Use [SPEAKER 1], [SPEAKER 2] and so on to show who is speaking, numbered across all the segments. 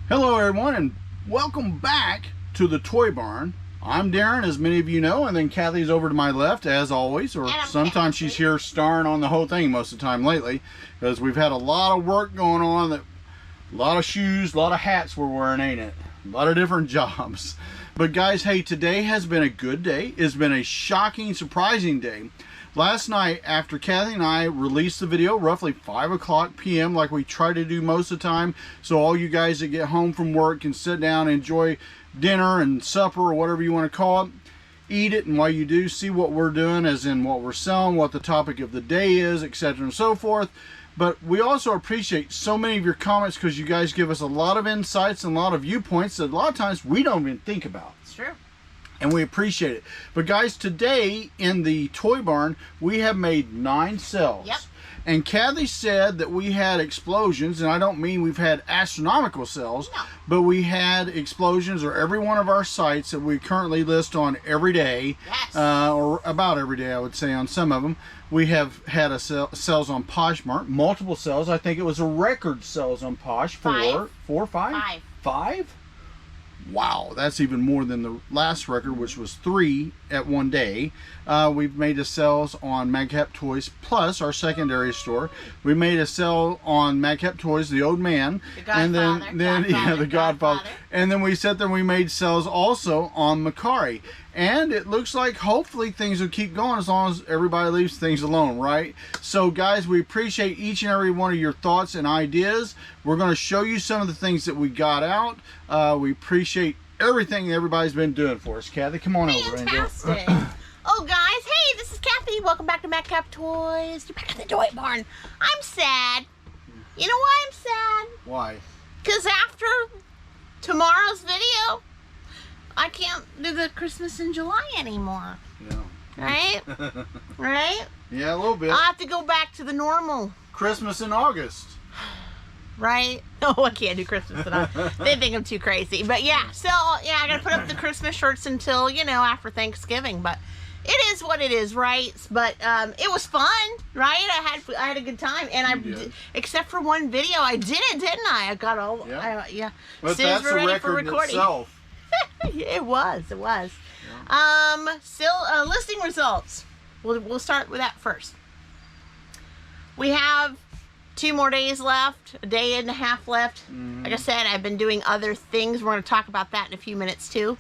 [SPEAKER 1] Hello everyone, and welcome back to the Toy Barn. I'm Daren, as many of you know, and then Kathy's over to my left, as always, or sometimes she's here starring on the whole thing most of the time lately, because we've had a lot of work going on, a lot of shoes, a lot of hats we're wearing, ain't it? A lot of different jobs. But guys, hey, today has been a good day. It's been a shocking, surprising day. Last night, after Kathy and I released the video, roughly 5 o'clock p.m., like we try to do most of the time, so all you guys that get home from work can sit down and enjoy dinner and supper or whatever you want to call it, eat it, and while you do, see what we're doing, as in what we're selling, what the topic of the day is, etc. and so forth. But we also appreciate so many of your comments, because you guys give us a lot of insights and a lot of viewpoints that a lot of times we don't even think about.
[SPEAKER 2] It's true.
[SPEAKER 1] And we appreciate it. But guys, today in the Toy Barn, we have made 9 sales.
[SPEAKER 2] Yep.
[SPEAKER 1] And Kathy said that we had explosions, and I don't mean we've had astronomical sales,
[SPEAKER 2] no,
[SPEAKER 1] but we had explosions, or every one of our sites that we currently list on every day,
[SPEAKER 2] yes,
[SPEAKER 1] or about every day, I would say, on some of them. We have had sales on Poshmark, multiple sales. I think it was a record sales on Posh. 4, 5? 5? Wow, that's even more than the last record, which was 3 at one day. We've made a sales on Madcap Toys Plus, our secondary store. We made a sale on Madcap Toys, the old man,
[SPEAKER 2] the Godfather,
[SPEAKER 1] and then the Godfather. And then we sat there and we made sales also on Mercari. And it looks like hopefully things will keep going as long as everybody leaves things alone, right? So guys, we appreciate each and every one of your thoughts and ideas. We're going to show you some of the things that we got out. We appreciate everything everybody's been doing for us. Kathy, come on over.
[SPEAKER 2] Fantastic. Oh guys, hey, this is Kathy. Welcome back to Madcap Toys. You're back at the Toy Barn. I'm sad. You know why I'm sad?
[SPEAKER 1] Why?
[SPEAKER 2] Because after tomorrow's video, I can't do the Christmas in July anymore.
[SPEAKER 1] Yeah.
[SPEAKER 2] Right? Right?
[SPEAKER 1] Yeah, a little bit.
[SPEAKER 2] I'll have to go back to the normal.
[SPEAKER 1] Christmas in August.
[SPEAKER 2] Right? Oh, I can't do Christmas in August. They think I'm too crazy. But yeah, so yeah, I gotta put up the Christmas shirts until, you know, after Thanksgiving. But it is what it is, right? But it was fun, right? I had a good time, and except for one video, I did it, didn't I? I got all yeah.
[SPEAKER 1] But that's a record in itself.
[SPEAKER 2] It was.
[SPEAKER 1] Yeah.
[SPEAKER 2] Still listing results. We'll start with that first. We have 2 more days left, a day and a half left. Like I said, I've been doing other things. We're going to talk about that in a few minutes too.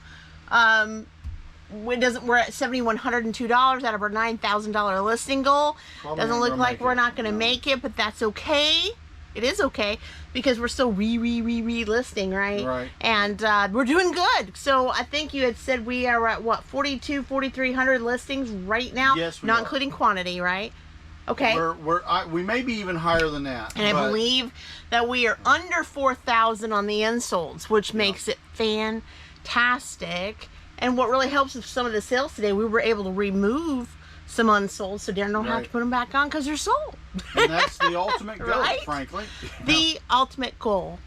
[SPEAKER 2] We're at $7,102 out of our $9,000 listing goal. Doesn't look like we're not going to make it, but that's okay. It is okay, because we're still re-listing, right?
[SPEAKER 1] Right.
[SPEAKER 2] And we're doing good. So I think you had said we are at, what, 4,300 listings right now?
[SPEAKER 1] Yes, we
[SPEAKER 2] not
[SPEAKER 1] are.
[SPEAKER 2] Including quantity, right? Okay.
[SPEAKER 1] We may be even higher than that.
[SPEAKER 2] And I believe that we are under 4,000 on the unsolds, which makes it fantastic. And what really helps with some of the sales today, we were able to remove some unsold, so Daren don't have to put them back on because they're sold.
[SPEAKER 1] And that's the ultimate goal,
[SPEAKER 2] right?
[SPEAKER 1] Frankly.
[SPEAKER 2] The ultimate goal.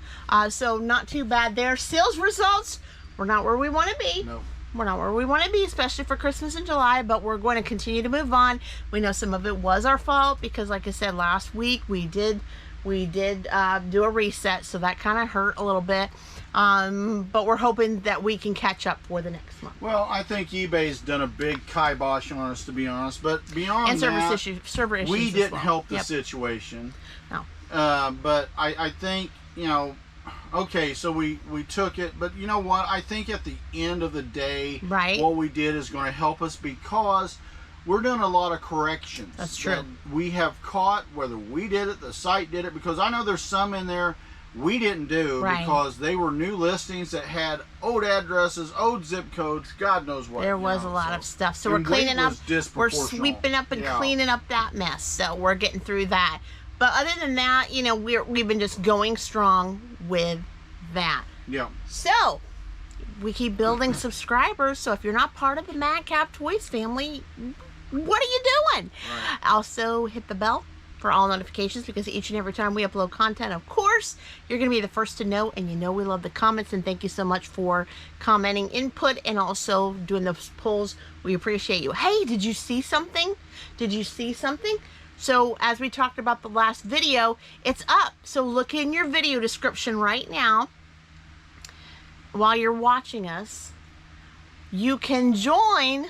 [SPEAKER 2] So not too bad there. Sales results, we're not where we want to be.
[SPEAKER 1] No.
[SPEAKER 2] We're not where we want to be, especially for Christmas in July, but we're going to continue to move on. We know some of it was our fault because, like I said, last week we did do a reset, so that kind of hurt a little bit. But we're hoping that we can catch up for the next month.
[SPEAKER 1] Well, I think eBay's done a big kibosh on us, to be honest. But beyond
[SPEAKER 2] and server issues,
[SPEAKER 1] we didn't
[SPEAKER 2] well.
[SPEAKER 1] help the situation.
[SPEAKER 2] No.
[SPEAKER 1] But I think, you know, okay, so we took it, but you know what? I think at the end of the day, what we did is going to help us, because we're doing a lot of corrections.
[SPEAKER 2] That's true.
[SPEAKER 1] That we have caught, whether we did it, the site did it, because I know there's some in there we didn't do because they were new listings that had old addresses, old zip codes, God knows what.
[SPEAKER 2] There was a lot of stuff. So we're cleaning up, we're sweeping up and cleaning up that mess. So we're getting through that. But other than that, you know, we've been just going strong with that. Yeah. So we keep building subscribers. So if you're not part of the Madcap Toys family, what are you doing? Right. Also hit the bell for all notifications, because each and every time we upload content, of course, you're going to be the first to know. And you know we love the comments, and thank you so much for commenting input and also doing those polls. We appreciate you. Hey, did you see something? Did you see something? So as we talked about the last video, it's up. So look in your video description right now while you're watching us, you can join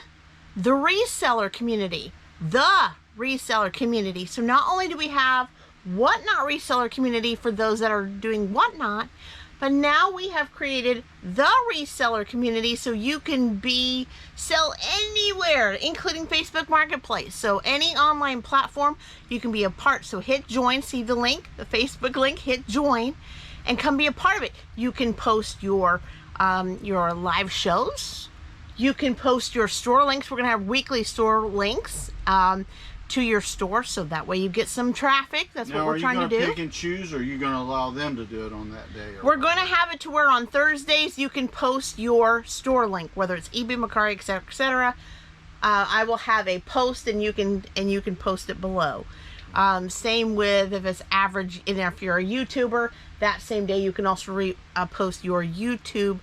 [SPEAKER 2] the reseller community. The reseller community. So not only do we have Whatnot reseller community for those that are doing Whatnot, but now we have created the reseller community so you can sell anywhere, including Facebook Marketplace. So any online platform, you can be a part. So hit join, see the link, the Facebook link, hit join, and come be a part of it. You can post your live shows. You can post your store links. We're gonna have weekly store links to your store, so that way you get some traffic. That's what we're trying to do.
[SPEAKER 1] Are you going to pick and choose, or are you going to allow them to do it on that day?
[SPEAKER 2] We're going to have it to where on Thursdays you can post your store link, whether it's eBay, Mercari, etc., etc. I will have a post, and you can post it below. Same with if it's average, and if you're a YouTuber, that same day you can also post your YouTube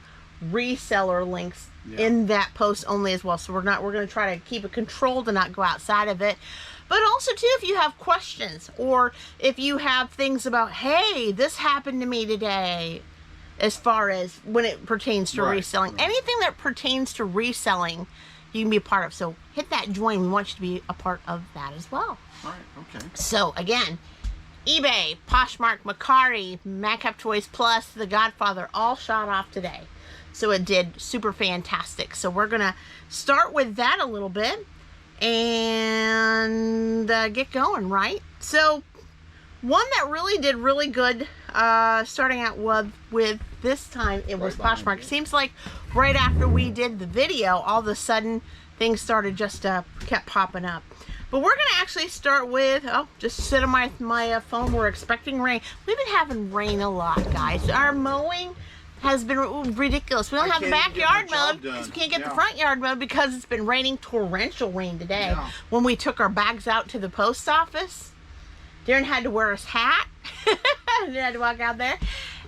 [SPEAKER 2] reseller links in that post only as well. So we're going to try to keep it controlled and not go outside of it. But also too, if you have questions, or if you have things about, hey, this happened to me today, as far as when it pertains to reselling, anything that pertains to reselling, you can be a part of. So hit that join. We want you to be a part of that as well.
[SPEAKER 1] All right, okay.
[SPEAKER 2] So again, eBay, Poshmark, Mercari, Madcap Toys Plus, The Godfather, all shot off today. So it did super fantastic. So we're going to start with that a little bit and get going, right? So one that really did really good, starting out with this time, it was Poshmark. It seems like right after we did the video, all of a sudden things started just kept popping up. But we're going to actually start with, just sit on my phone. We're expecting rain. We've been having rain a lot, guys. Our mowing has been ridiculous. We don't have the backyard mowed because we can't get the front yard mowed because it's been raining, torrential rain today.
[SPEAKER 1] Yeah.
[SPEAKER 2] When we took our bags out to the post office, Daren had to wear his hat. He had to walk out there.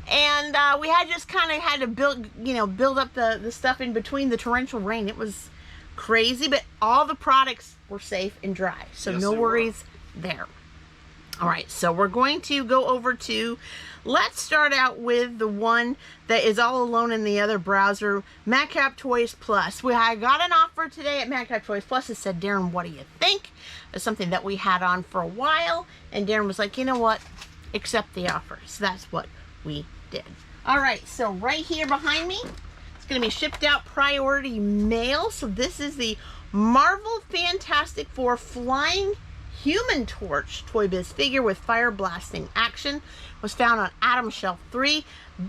[SPEAKER 2] And we had just kind of had to build up the stuff in between the torrential rain. It was crazy, but all the products were safe and dry. So no worries there. All right, so we're going to go over to, let's start out with the one that is all alone in the other browser, Madcap Toys Plus. I got an offer today at Madcap Toys Plus. It said, Daren, what do you think? It's something that we had on for a while, and Daren was like, you know what? Accept the offer. So that's what we did. All right, so right here behind me, it's going to be shipped out priority mail. So this is the Marvel Fantastic Four Flying Human Torch Toy Biz figure with fire blasting action. Was found on Adam Shelf 3.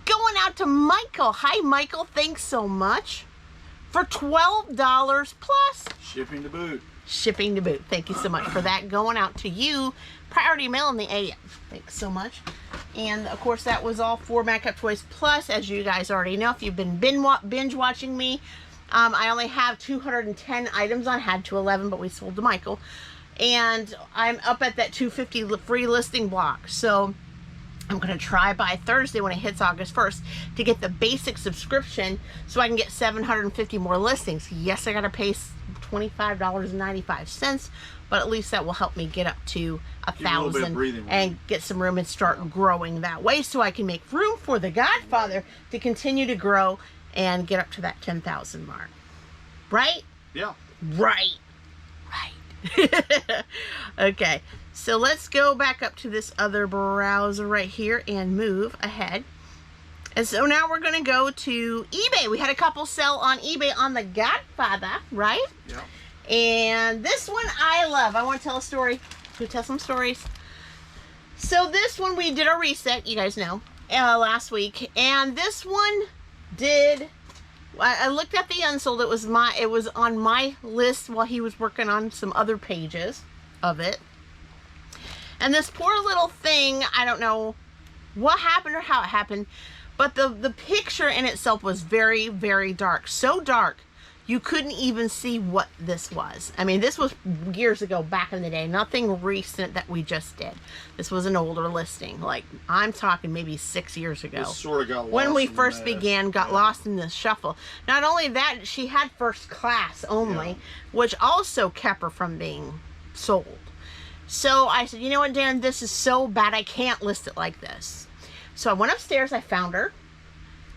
[SPEAKER 2] Going out to Michael. Hi, Michael. Thanks so much. For $12 plus
[SPEAKER 1] shipping to boot.
[SPEAKER 2] Shipping to boot. Thank you so much for that. Going out to you. Priority mail in the AM. Thanks so much. And of course, that was all for Madcap Toys Plus. As you guys already know, if you've been binge watching me, I only have 210 items on. Had 211, but we sold to Michael. And I'm up at that 250 free listing block. So I'm going to try by Thursday when it hits August 1st to get the basic subscription so I can get 750 more listings. Yes, I got to pay $25.95, but at least that will help me get up to 1,000 and get some room and start growing that way so I can make room for the Godfather to continue to grow and get up to that 10,000 mark. Right?
[SPEAKER 1] Yeah.
[SPEAKER 2] Right. Okay, so let's go back up to this other browser right here and move ahead. And so now we're going to go to eBay. We had a couple sell on eBay on the Godfather, right?
[SPEAKER 1] Yeah.
[SPEAKER 2] And this one I love. I want to tell a story. Should we tell some stories? So this one we did a reset, you guys know, last week. And this one did... I looked at the unsold. It was on my list while he was working on some other pages of it. And this poor little thing, I don't know what happened or how it happened, but the picture in itself was very, very dark. So dark, you couldn't even see what this was. I mean, this was years ago, back in the day. Nothing recent that we just did. This was an older listing. Like, I'm talking maybe 6 years ago.
[SPEAKER 1] This sort of got lost
[SPEAKER 2] when we first began, got lost in the shuffle. Not only that, she had first class only, which also kept her from being sold. So I said, you know what, Daren, this is so bad, I can't list it like this. So I went upstairs, I found her,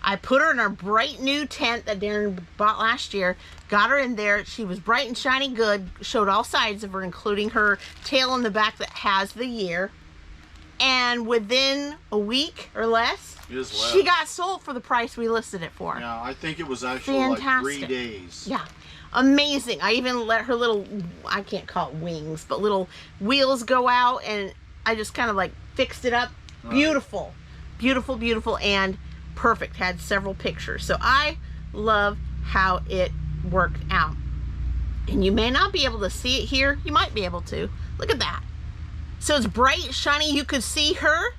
[SPEAKER 2] I put her in our bright new tent that Daren bought last year. Got her in there. She was bright and shiny good. Showed all sides of her, including her tail in the back that has the year. And within a week or less, she got sold for the price we listed it for.
[SPEAKER 1] Yeah, I think it was actually like 3 days.
[SPEAKER 2] Yeah. Amazing. I even let her little, I can't call it wings, but little wheels go out, and I just kind of like fixed it up. Beautiful. Beautiful, beautiful, and perfect. Had several pictures. So I love how it worked out. And you may not be able to see it here. You might be able to. Look at that. So it's bright, shiny. You could see her,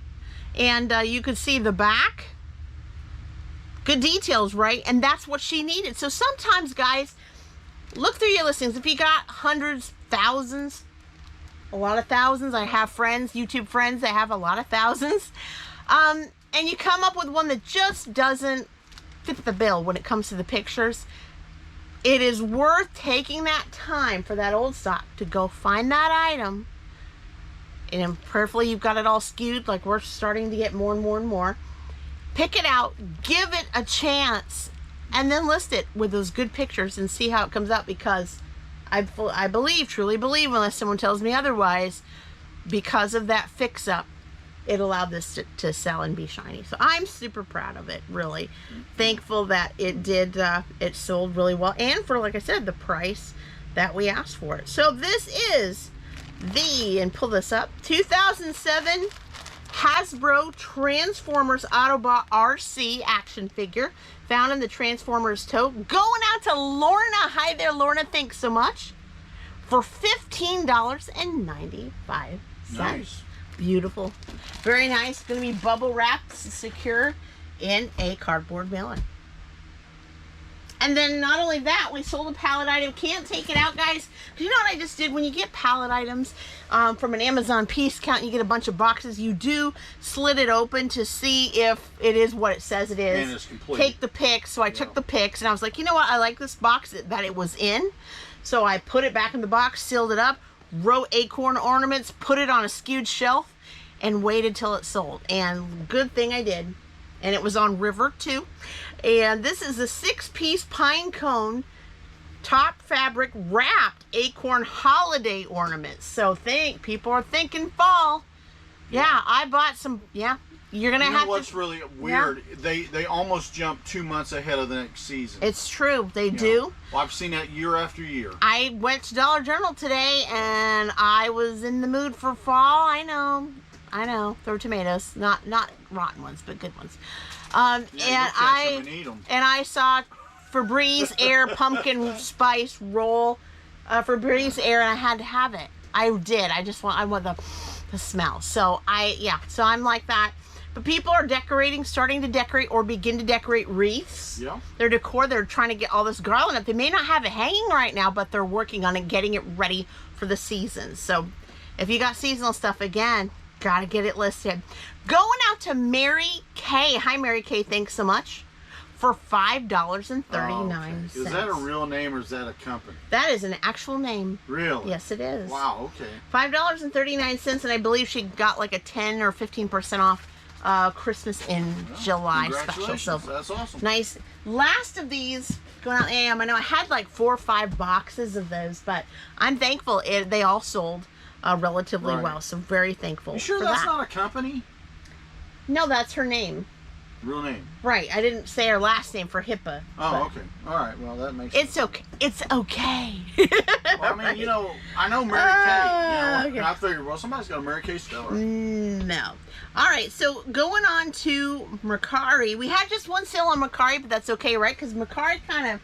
[SPEAKER 2] and you could see the back. Good details, right? And that's what she needed. So sometimes, guys, look through your listings. If you got hundreds, thousands, a lot of thousands. I have friends, YouTube friends, that have a lot of thousands. And you come up with one that just doesn't fit the bill when it comes to the pictures. It is worth taking that time for that old stock to go find that item. And prayerfully, you've got it all skewed, like we're starting to get more and more and more. Pick it out, give it a chance, and then list it with those good pictures and see how it comes out, because I believe, truly believe, unless someone tells me otherwise, because of that fix-up, it allowed this to sell and be shiny. So I'm super proud of it, really. Thankful that it did, it sold really well, and for, like I said, the price that we asked for it. So this is and pull this up, 2007 Hasbro Transformers Autobot RC action figure, found in the Transformers tote. Going out to Lorna. Hi there, Lorna. Thanks so much. For $15.95.
[SPEAKER 1] Nice.
[SPEAKER 2] Beautiful. Very nice. Going to be bubble wrapped, secure in a cardboard mailing. And then not only that, we sold a pallet item. Can't take it out, guys. You know what I just did? When you get pallet items from an Amazon piece count, you get a bunch of boxes. You do slit it open to see if it is what it says it is.
[SPEAKER 1] And it's complete.
[SPEAKER 2] Take the pics. So I took the pics, and I was like, you know what? I like this box that it was in. So I put it back in the box, sealed it up, wrote acorn ornaments, put it on a skewed shelf, and waited till it sold. And good thing I did. And it was on River too. And this is a 6-piece pine cone top fabric wrapped acorn holiday ornaments. So people are thinking fall. Yeah, I bought some. Yeah, you're gonna have to.
[SPEAKER 1] What's really weird? Yeah. They almost jump 2 months ahead of the next season.
[SPEAKER 2] It's true. They do.
[SPEAKER 1] Well, I've seen that year after year.
[SPEAKER 2] I went to Dollar General today, and I was in the mood for fall. I know. Throw tomatoes, not rotten ones, but good ones. And I saw Febreze Air pumpkin spice roll, Febreze Air, and I had to have it. I did. I want the smell. So I'm like that. But people are starting to decorate or begin to decorate wreaths.
[SPEAKER 1] Yeah.
[SPEAKER 2] Their decor, they're trying to get all this garland up. They may not have it hanging right now, but they're working on it, getting it ready for the season. So if you got seasonal stuff, again, gotta get it listed. Going out to Mary Kay. Hi, Mary Kay. Thanks so much. For $5.39.
[SPEAKER 1] Okay. Is that a real name or is that a company?
[SPEAKER 2] That is an actual name.
[SPEAKER 1] Really?
[SPEAKER 2] Yes, it is.
[SPEAKER 1] Wow, okay.
[SPEAKER 2] $5.39, and I believe she got like a 10 or 15% off Christmas in July special. So
[SPEAKER 1] that's awesome.
[SPEAKER 2] Nice. Last of these going out. I know I had like 4 or 5 boxes of those, but I'm thankful they all sold relatively well. So very thankful.
[SPEAKER 1] You sure
[SPEAKER 2] for
[SPEAKER 1] that's
[SPEAKER 2] that.
[SPEAKER 1] not a company?
[SPEAKER 2] No, that's her name.
[SPEAKER 1] Real name.
[SPEAKER 2] Right. I didn't say her last name for HIPAA.
[SPEAKER 1] Oh, okay. All right. Well, that makes sense.
[SPEAKER 2] It's okay. It's okay.
[SPEAKER 1] Well, I mean, I know Mary Kay. Okay. And I figured, well, somebody's got a Mary Kay store.
[SPEAKER 2] No. All right. So going on to Mercari. We had just one sale on Mercari, but that's okay, right? Because Mercari kind of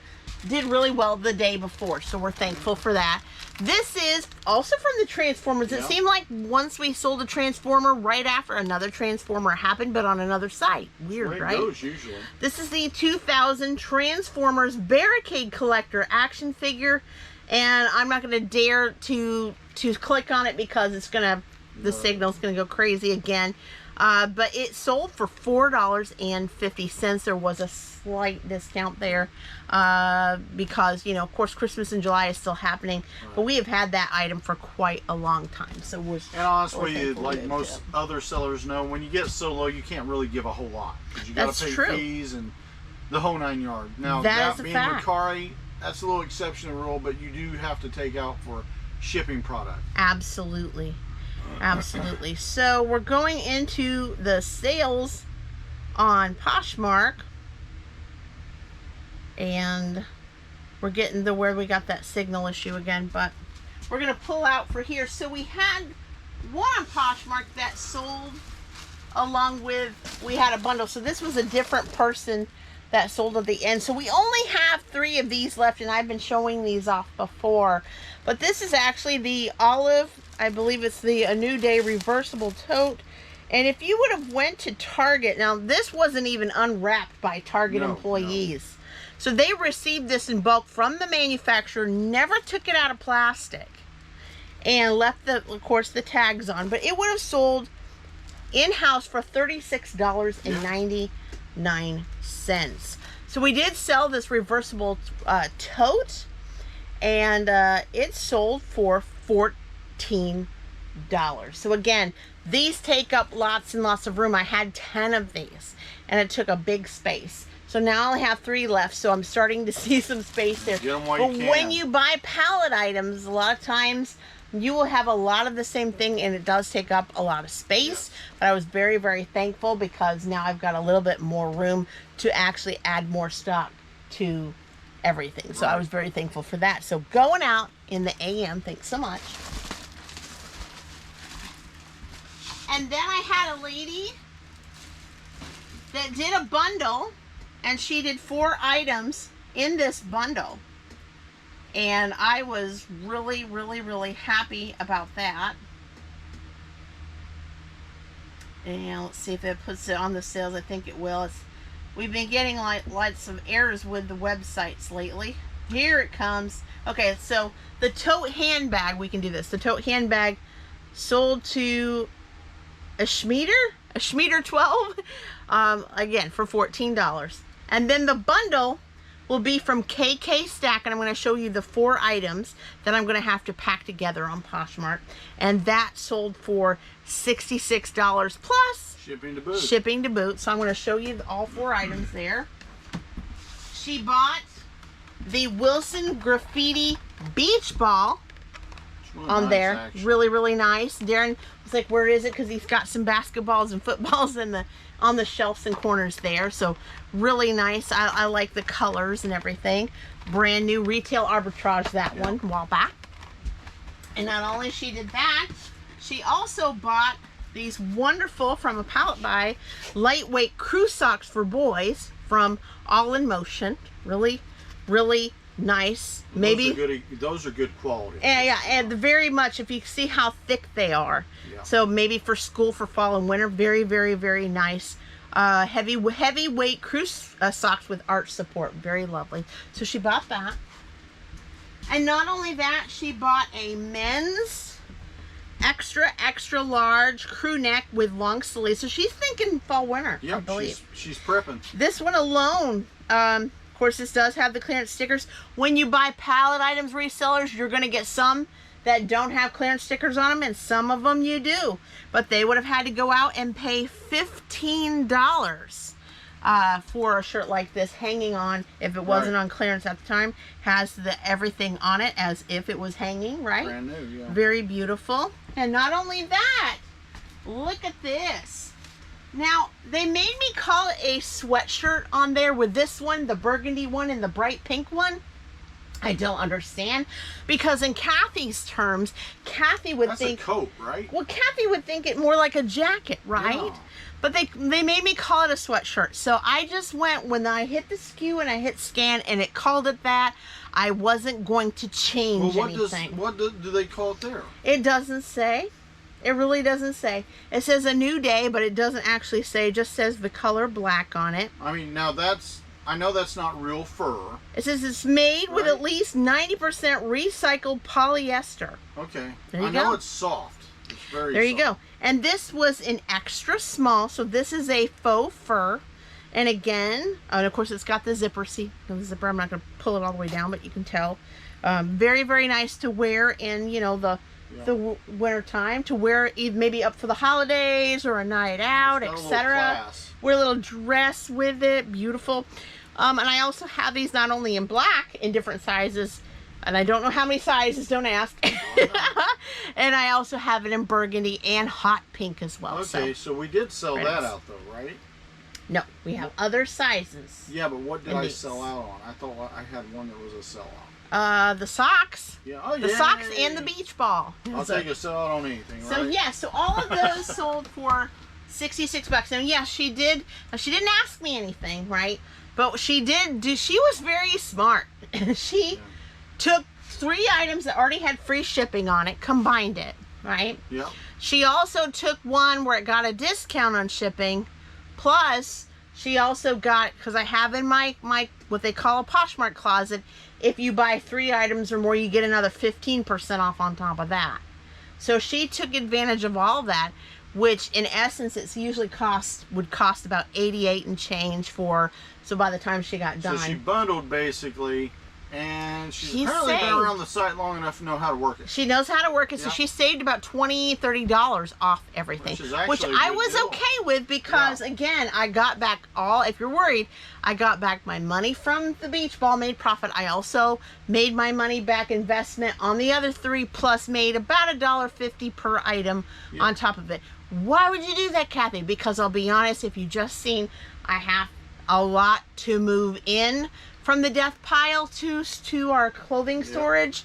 [SPEAKER 2] did really well the day before, so we're thankful for that. This is also from the Transformers. It seemed like once we sold a Transformer, right after another Transformer happened, but on another site. Weird, right?
[SPEAKER 1] Goes, usually. This
[SPEAKER 2] is the 2000 Transformers Barricade Collector action figure, and I'm not going to dare to click on it because it's the signal's going to go crazy again. But it sold for $4.50. There was a slight discount there because, of course, Christmas in July is still happening. Right. But we have had that item for quite a long time. So and
[SPEAKER 1] honestly, like most other sellers know, when you get so low, you can't really give a whole lot. Because you got to pay fees and the whole 9 yards. Now, that being Mercari, that's a little exception to the rule, but you do have to take out for shipping product.
[SPEAKER 2] Absolutely. Absolutely. So we're going into the sales on Poshmark, and we're getting to where we got that signal issue again, but we're going to pull out for here. So we had one on Poshmark that sold along with, we had a bundle. So this was a different person that sold at the end. So we only have 3 of these left, and I've been showing these off before. But this is actually the olive, I believe it's the A New Day reversible tote. And if you would have went to Target, now this wasn't even unwrapped by Target employees. No. So they received this in bulk from the manufacturer, never took it out of plastic, and left, of course, the tags on. But it would have sold in-house for $36.99. So we did sell this reversible tote, and it sold for $14. So again, these take up lots and lots of room. I had 10 of these, and it took a big space. So now I only have 3 left, so I'm starting to see some space there.
[SPEAKER 1] Get them while
[SPEAKER 2] but
[SPEAKER 1] you can.
[SPEAKER 2] When you buy pallet items, a lot of times you will have a lot of the same thing, and it does take up a lot of space. But I was very, very thankful because now I've got a little bit more room to actually add more stock to everything. So I was very thankful for that. So going out in the AM, thanks so much. And then I had a lady that did a bundle, and she did 4 items in this bundle. And I was really, really, really happy about that. And let's see if it puts it on the sales. I think it will. We've been getting lots of errors with the websites lately. Here it comes. Okay, so the tote handbag, we can do this. The tote handbag sold to a Schmieder 12, again, for $14. And then the bundle will be from KK Stack, and I'm going to show you the 4 items that I'm going to have to pack together on Poshmark, and that sold for $66 plus
[SPEAKER 1] shipping to boot.
[SPEAKER 2] Shipping to boot. So I'm going to show you all 4 items there. She bought the Wilson Graffiti Beach Ball on nice, there. Actually. Really, really nice. Daren was like, where is it? Because he's got some basketballs and footballs on the shelves and corners there. So really nice. I like the colors and everything. Brand new retail arbitrage, that one, a while back. And not only she did that, she also bought these wonderful, from a pallet buy, lightweight crew socks for boys from All in Motion. Really, really nice. Maybe
[SPEAKER 1] those are good quality.
[SPEAKER 2] Yeah, and very much, if you see how thick they are. Yeah. So maybe for school, for fall and winter, very, very, very nice. Heavyweight crew socks with arch support, very lovely. So she bought that, and not only that, she bought a men's extra large crew neck with long sleeves. So she's thinking fall winter.
[SPEAKER 1] Yep, I believe she's prepping.
[SPEAKER 2] This one alone. Of course, this does have the clearance stickers. When you buy pallet items, resellers, you're going to get some that don't have clearance stickers on them, and some of them you do. But they would have had to go out and pay $15 for a shirt like this hanging on, if it wasn't on clearance at the time. Has everything on it as if it was hanging, right?
[SPEAKER 1] Brand new, yeah.
[SPEAKER 2] Very beautiful. And not only that, look at this. Now, they made me call it a sweatshirt on there with this one, the burgundy one, and the bright pink one. I don't understand, because in Kathy's terms, Kathy would think...
[SPEAKER 1] That's a coat, right?
[SPEAKER 2] Well, Kathy would think it more like a jacket, right? Yeah. But they made me call it a sweatshirt. So I just went, when I hit the SKU and I hit scan and it called it that, I wasn't going to change anything.
[SPEAKER 1] What do they call it there?
[SPEAKER 2] It doesn't say. It really doesn't say. It says A New Day, but it doesn't actually say. It just says the color black on it.
[SPEAKER 1] I mean, now I know that's not real fur.
[SPEAKER 2] It says it's made with at least 90% recycled polyester.
[SPEAKER 1] Okay.
[SPEAKER 2] There you go.
[SPEAKER 1] I know it's soft. It's very
[SPEAKER 2] There
[SPEAKER 1] soft.
[SPEAKER 2] you go. And this was an extra small, so this is a faux fur. And again, and of course it's got the zipper. See, the zipper, I'm not going to pull it all the way down, but you can tell. Very, very nice to wear in, you know, the winter time, to wear maybe up for the holidays or a night out, etc. Wear a little dress with it. Beautiful. And I also have these not only in black, in different sizes, and I don't know how many sizes, don't ask. And I also have it in burgundy and hot pink as well.
[SPEAKER 1] Okay, so we did sell that out though, right?
[SPEAKER 2] No, we have other sizes.
[SPEAKER 1] Yeah, but what did I sell out on? I thought I had one that was a sellout.
[SPEAKER 2] The socks.
[SPEAKER 1] Yeah, oh,
[SPEAKER 2] the socks and the beach ball.
[SPEAKER 1] I'll take a sellout on anything, right?
[SPEAKER 2] So yeah, so all of those sold for $66. And yeah, she didn't ask me anything, right? But she was very smart. She took 3 items that already had free shipping on it, combined it, right?
[SPEAKER 1] Yeah.
[SPEAKER 2] She also took one where it got a discount on shipping, plus she also got, because I have in my what they call a Poshmark closet, if you buy 3 items or more, you get another 15% off on top of that. So she took advantage of all that, which in essence it's usually would cost about 88 and change for, so by the time she got done.
[SPEAKER 1] So she bundled basically, and she's apparently been around the site long enough to know how to work it.
[SPEAKER 2] She knows how to work it, so she saved about $20-$30 off everything, which I was okay with, because again, I got back if you're worried, I got back my money from the beach ball, made profit. I also made my money back investment on the other 3, plus made about $1.50 per item on top of it. Why would you do that, Kathy? Because I'll be honest, if you just seen, I have a lot to move in from the death pile to our clothing storage,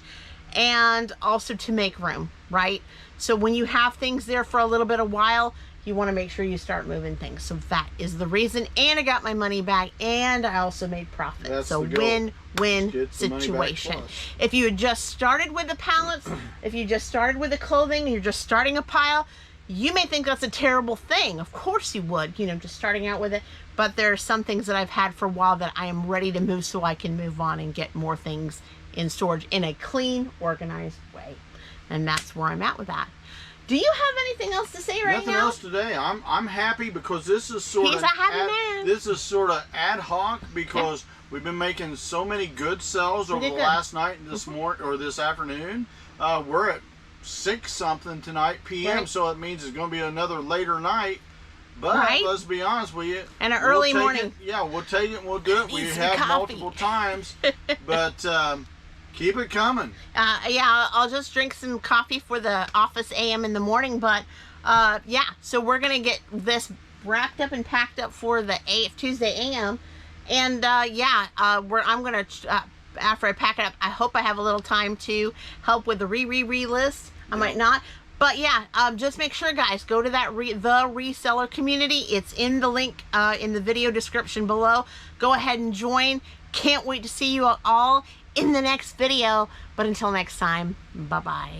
[SPEAKER 2] and also to make room, right? So when you have things there for a little bit of while, you want to make sure you start moving things. So that is the reason, and I got my money back, and I also made profit.
[SPEAKER 1] That's
[SPEAKER 2] so win-win situation. If you had just started with the pallets, if you just started with the clothing, and you're just starting a pile, you may think that's a terrible thing. Of course you would, just starting out with it. But there are some things that I've had for a while that I am ready to move, so I can move on and get more things in storage in a clean, organized way. And that's where I'm at with that. Do you have anything else to say right now?
[SPEAKER 1] Nothing else today. I'm happy because this is sort
[SPEAKER 2] He's
[SPEAKER 1] of
[SPEAKER 2] a happy man.
[SPEAKER 1] This is sort of ad hoc because we've been making so many good sells over the last night and this morning or this afternoon. We're at 6-something tonight p.m. So it means it's going to be another later night. But let's be honest with you.
[SPEAKER 2] And an early morning.
[SPEAKER 1] We'll take it and we'll do it. We have multiple times. But keep it coming.
[SPEAKER 2] I'll just drink some coffee for the office AM in the morning. But so we're going to get this wrapped up and packed up for the Tuesday AM. And I'm going to, after I pack it up, I hope I have a little time to help with the re list. I might not. But just make sure, guys, go to that the Reseller Community. It's in the link in the video description below. Go ahead and join. Can't wait to see you all in the next video. But until next time, bye-bye.